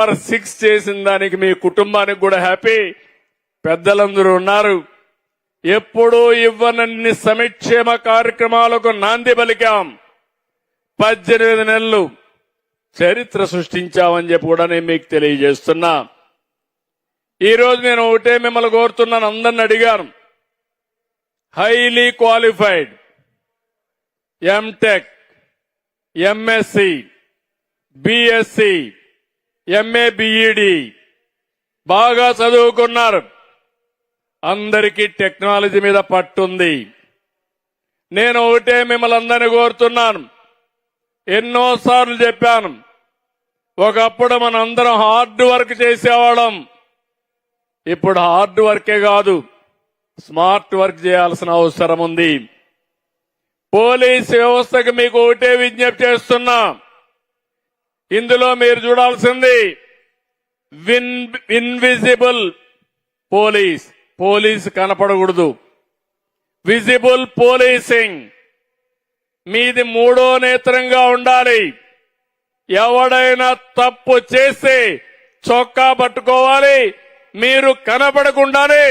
6 చేసిన దానికి మీ కుటుంబానికి కూడా హ్యాపీ. పెద్దలందరూ ఉన్నారు. ఎప్పుడూ ఇవ్వనన్ని సంక్షేమ కార్యక్రమాలకు నాంది పలికాం. 18 నెలలు చరిత్ర సృష్టించామని చెప్పి కూడా నేను మీకు తెలియజేస్తున్నా. ఈ రోజు నేను ఒకటే మిమ్మల్ని కోరుతున్నాను, అందరిని అడిగాను. Highly qualified MTech, MSc, BSc, MA, BEd బాగా చదువుకున్నారు. అందరికీ టెక్నాలజీ మీద పట్టుంది. నేను ఒకటే మిమ్మల్ని అందరినీ కోరుతున్నాను. ఎన్నోసార్లు చెప్పాను, ఒకప్పుడు మనందరం హార్డ్ వర్క్ చేసేవాళ్ళం. ఇప్పుడు హార్డ్ వర్కే కాదు, స్మార్ట్ వర్క్ చేయాల్సిన అవసరం ఉంది. పోలీస్ వ్యవస్థకు మీకు ఒకటే విజ్ఞప్తి చేస్తున్నా. ఇందులో మీరు చూడాల్సింది ఇన్విజిబుల్ పోలీస్. పోలీస్ కనపడకూడదు. Visible policing. మీది మూడో నేత్రంగా ఉండాలి. ఎవడైనా తప్పు చేస్తే చొక్కా పట్టుకోవాలి. మీరు కనపడకుండానే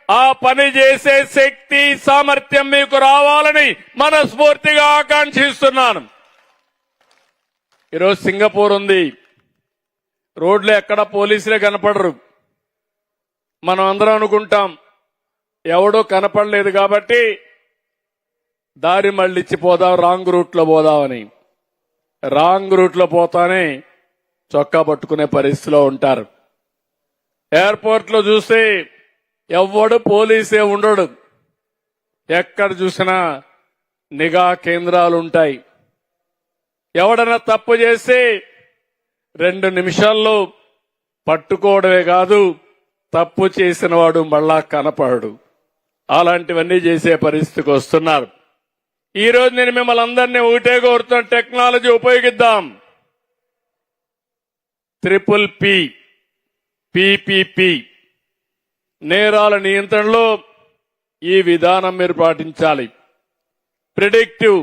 ఆ పని చేసే శక్తి, సామర్థ్యం మీకు రావాలని మనస్ఫూర్తిగా ఆకాంక్షిస్తున్నాను. ఈరోజు సింగపూర్ ఉంది. రోడ్లు ఎక్కడ పోలీసులే కనపడరు. మనం అందరం అనుకుంటాం ఎవడో కనపడలేదు కాబట్టి దారి మళ్ళిచ్చి పోదాం, రాంగ్ రూట్ లో పోదామని. రాంగ్ రూట్ లో పోతానే చొక్కా పట్టుకునే పరిస్థితిలో ఉంటారు. ఎయిర్పోర్ట్ లో చూస్తే ఎవ్వడు పోలీసే ఉండడు. ఎక్కడ చూసినా నిఘా కేంద్రాలు ఉంటాయి. ఎవడన్నా తప్పు చేస్తే 2 నిమిషాల్లో పట్టుకోవడమే కాదు, తప్పు చేసిన వాడు మళ్ళా కనపడడు. అలాంటివన్నీ చేసే పరిస్థితికి వస్తున్నారు. ఈ రోజు నేను మిమ్మల్ని అందరినీ ఒకటే కోరుతున్న, టెక్నాలజీ ఉపయోగిద్దాం. PPP నేరాల నియంత్రణలో ఈ విధానం మీరు పాటించాలి. ప్రిడిక్టివ్,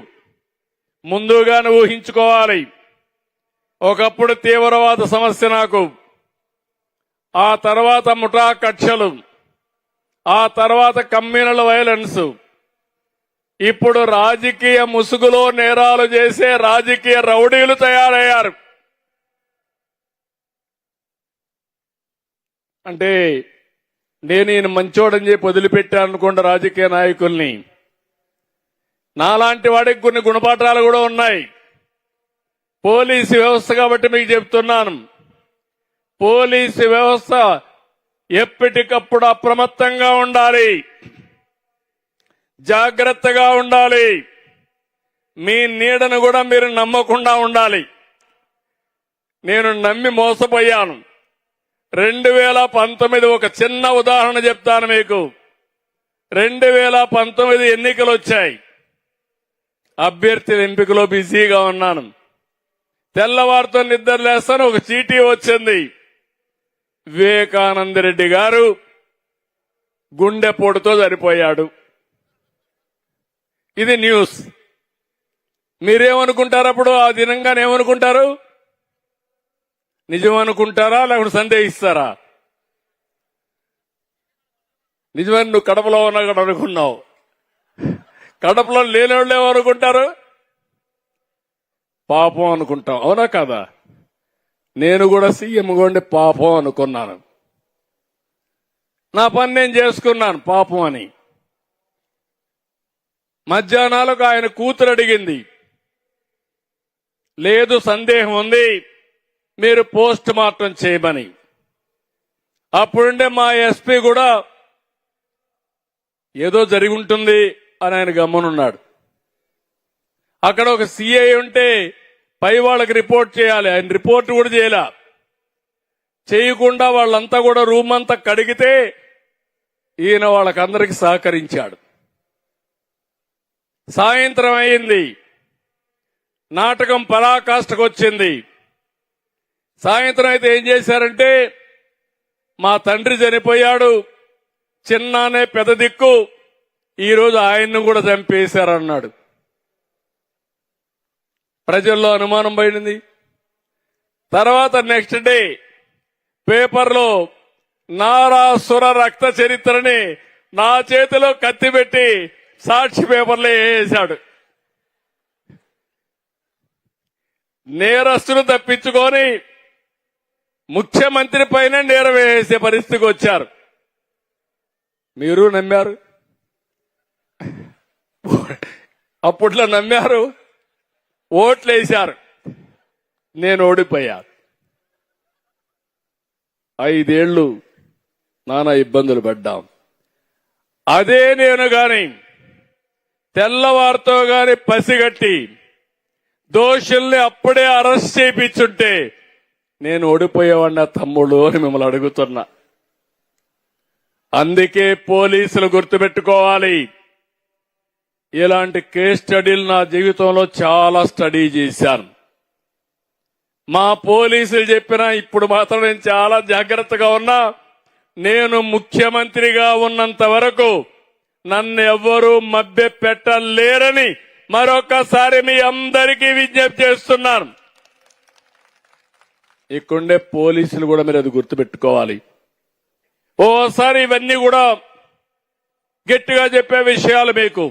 ముందుగానే ఊహించుకోవాలి. ఒకప్పుడు తీవ్రవాద సమస్య నాకు, ఆ తర్వాత ముఠా కక్షలు, ఆ తర్వాత కమ్యూనల్ వైలెన్స్, ఇప్పుడు రాజకీయ ముసుగులో నేరాలు చేసే రాజకీయ రౌడీలు తయారయ్యారు. అంటే నేను ఈయన మంచోడని చెప్పి వదిలిపెట్టాను అనుకోండి రాజకీయ నాయకుల్ని. నాలాంటి వాడికి కొన్ని గుణపాఠాలు కూడా ఉన్నాయి. పోలీసు వ్యవస్థ కాబట్టి మీకు చెప్తున్నాను, పోలీసు వ్యవస్థ ఎప్పటికప్పుడు అప్రమత్తంగా ఉండాలి, జాగ్రత్తగా ఉండాలి. మీ నీడను కూడా మీరు నమ్మకుండా ఉండాలి. నేను నమ్మి మోసపోయాను. 2019 ఒక చిన్న ఉదాహరణ చెప్తాను మీకు. 2019 ఎన్నికలు వచ్చాయి. అభ్యర్థుల ఎంపికలో బిజీగా ఉన్నాను. తెల్లవారితో నిద్ర లేస్తాను, ఒక చీటీ వచ్చింది. వివేకానంద రెడ్డి గారు గుండెపోటుతో చనిపోయాడు. ఇది న్యూస్. మీరేమనుకుంటారు? అప్పుడు ఆ దినంగానే ఏమనుకుంటారు? నిజం అనుకుంటారా లేకపోతే సందేహిస్తారా? నిజమని నువ్వు కడపలో ఉన్నా కూడా అనుకున్నావు. కడపలో లేని వాళ్ళు ఏమనుకుంటారు? పాపం అనుకుంటాం. అవునా కాదా? నేను కూడా సీఎం కొండి పాపం అనుకున్నాను. నా పని నేను చేసుకున్నాను పాపం అని. మధ్యాహ్నాలకు ఆయన కూతురు అడిగింది, లేదు సందేహం ఉంది, మీరు పోస్ట్ మార్టం చేయమని. అప్పుడుండే మా ఎస్పీ కూడా ఏదో జరిగి ఉంటుంది అని ఆయన గమ్మునున్నాడు. అక్కడ ఒక సిఐ ఉంటే పై వాళ్ళకి రిపోర్ట్ చేయాలి, ఆయన రిపోర్ట్ కూడా చేయకుండా వాళ్ళంతా కూడా రూమ్ అంతా కడిగితే ఈయన వాళ్ళకందరికి సహకరించాడు. సాయంత్రం అయింది, నాటకం పరాకాష్ఠకు వచ్చింది. సాయంత్రం అయితే ఏం చేశారంటే, మా తండ్రి చనిపోయాడు, చిన్నానే పెద్ద దిక్కు, ఈరోజు ఆయన్ను కూడా చంపేశారన్నాడు. ప్రజల్లో అనుమానం పడింది. తర్వాత నెక్స్ట్ డే పేపర్లో నారాసుర రక్త చరిత్రని నా చేతిలో కత్తి పెట్టి సాక్షి పేపర్లో వేసాడు. నేరస్తులు తప్పించుకొని ముఖ్యమంత్రి పైన నేరం వేసే పరిస్థితికి వచ్చారు. మీరు నమ్మారు, అప్పట్లో నమ్మారు, ఓట్లేశారు. నేను ఓడిపోయా. 5 ఏళ్లు నానా ఇబ్బందులు పడ్డాం. అదే నేను గాని తెల్లవారితో గాని పసిగట్టి దోషుల్ని అప్పుడే అరెస్ట్ చేయించుంటే నేను ఓడిపోయేవాడిన తమ్ముడు అని మిమ్మల్ని అడుగుతున్నా. అందుకే పోలీసులు గుర్తుపెట్టుకోవాలి. ఇలాంటి కేస్ స్టడీలు నా జీవితంలో చాలా స్టడీ చేశాను. మా పోలీసులు చెప్పినా ఇప్పుడు మాత్రం నేను చాలా జాగ్రత్తగా ఉన్నా. నేను ముఖ్యమంత్రిగా ఉన్నంత వరకు నన్ను ఎవ్వరూ మభ్య పెట్టలేరని మరొకసారి మీ అందరికీ విజ్ఞప్తి చేస్తున్నాను. ఇక్కడుండే పోలీసులు కూడా మీరు అది గుర్తుపెట్టుకోవాలి. ఓసారి ఇవన్నీ కూడా గట్టిగా చెప్పే విషయాలు మీకు